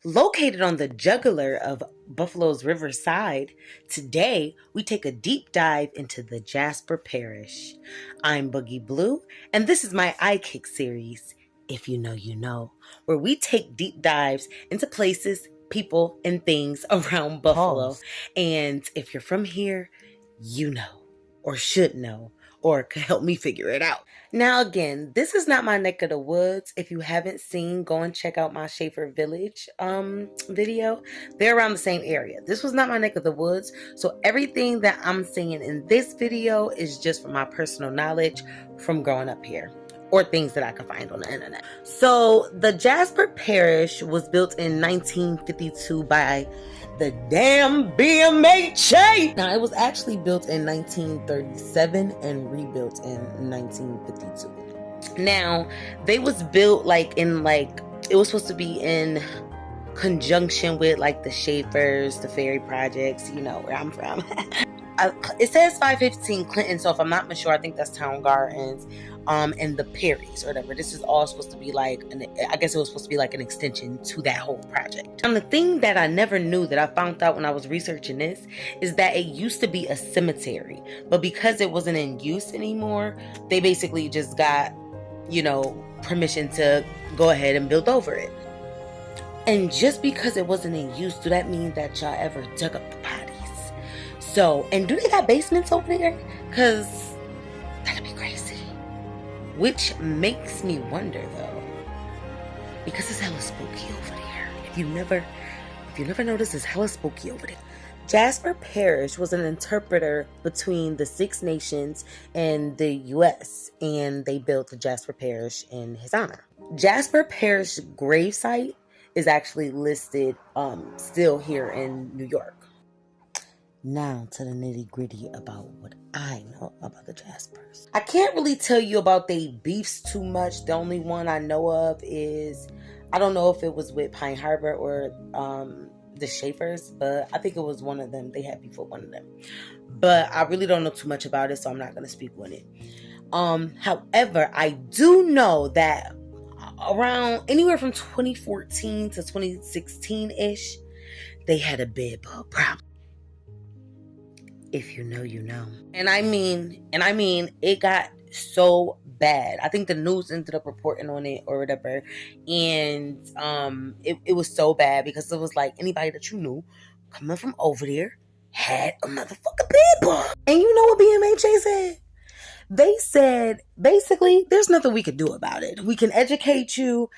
Located on the jugular of Buffalo's riverside, today we take a deep dive into the Jasper Parish. I'm Boogie Blue, and this is my iKick series, If You Know, You Know, where we take deep dives into places, people, and things around Buffalo. Pause. And if you're from here, you know, or should know, or could help me figure it out. Now, again, this is not my neck of the woods. If you haven't seen, go and check out my Schaefer Village video. They're around the same area. This was not my neck of the woods. So everything that I'm saying in this video is just from my personal knowledge from growing up here, or things that I can find on the internet. So the Jasper Parish was built in 1952 by the damn BMHA. Now, it was actually built in 1937 and rebuilt in 1952. Now, they was built it was supposed to be in conjunction with like the Schaefers, the Ferry Projects, you know where I'm from. It says 515 Clinton, so if I'm not sure, I think that's Town Gardens, and the Parrish or whatever. This is all supposed to be like, I guess it was supposed to be like an extension to that whole project. And the thing that I never knew that I found out when I was researching this is that it used to be a cemetery, but because it wasn't in use anymore, they basically just got, permission to go ahead and build over it. And just because it wasn't in use, do that mean that y'all ever dug up the bodies? So, and do they got basements over there? Because that'd be crazy. Which makes me wonder though, because it's hella spooky over there. If you never noticed, it's hella spooky over there. Jasper Parrish was an interpreter between the Six Nations and the U.S., and they built the Jasper Parish in his honor. Jasper Parish gravesite is actually listed still here in New York. Now to the nitty gritty about what I know about the Jaspers. I can't really tell you about they beefs too much. The only one I know of is, I don't know if it was with Pine Harbor or the Schaefers, but I think it was one of them. They had beef with one of them. But I really don't know too much about it, so I'm not going to speak on it. However, I do know that around anywhere from 2014 to 2016-ish, they had a bed bug problem. If you know, you know. And I mean, it got so bad. I think the news ended up reporting on it or whatever. And it was so bad because it was like anybody that you knew coming from over there had a motherfucking bed bug. And you know what BMHA said? They said, basically, there's nothing we could do about it. We can educate you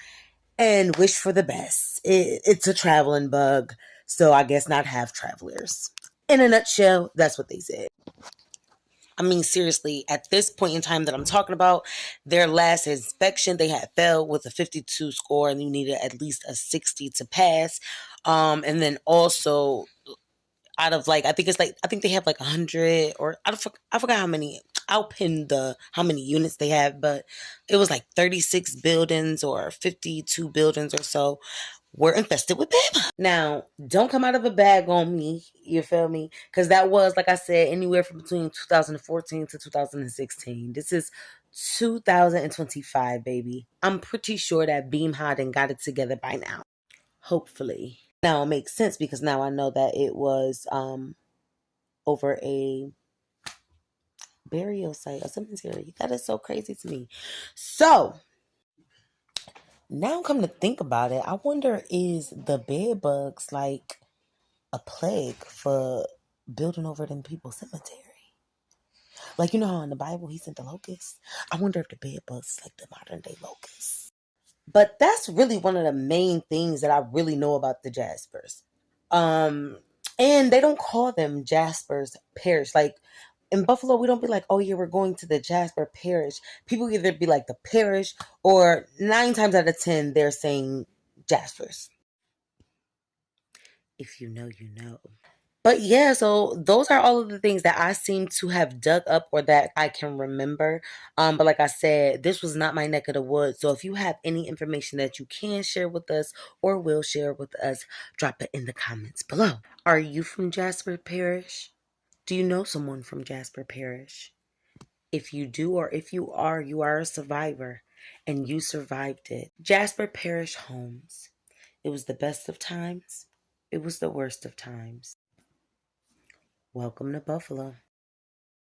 and wish for the best. It's a traveling bug, so I guess not have travelers. In a nutshell, that's what they said. I mean, seriously, at this point in time that I'm talking about, their last inspection, they had failed with a 52 score and you needed at least a 60 to pass. And then also out of I think they have like 100 or I forgot how many. I'll pin how many units they have, but it was like 36 buildings or 52 buildings or so were infested with bed. Now, don't come out of a bag on me, you feel me? Because that was, like I said, anywhere from between 2014 to 2016. This is 2025, baby. I'm pretty sure that Beam Hodden got it together by now. Hopefully. Now it makes sense because now I know that it was over a burial site, a cemetery. That is so crazy to me. So now I'm coming to think about it. I wonder, is the bed bugs like a plague for building over them people's cemetery? Like, you know how in the Bible he sent the locusts? I wonder if the bed bugs is like the modern day locusts. But that's really one of the main things that I really know about the Jaspers. And they don't call them Jasper's Parish. Like in Buffalo, we don't be like, oh yeah, we're going to the Jasper Parish. People either be like the Parish, or 9 times out of 10, they're saying Jaspers. If you know, you know. But yeah, so those are all of the things that I seem to have dug up or that I can remember. But like I said, this was not my neck of the woods. So if you have any information that you can share with us or will share with us, drop it in the comments below. Are you from Jasper Parish? Do you know someone from Jasper Parish? If you do, or if you are a survivor and you survived it. Jasper Parish Homes. It was the best of times. It was the worst of times. Welcome to Buffalo.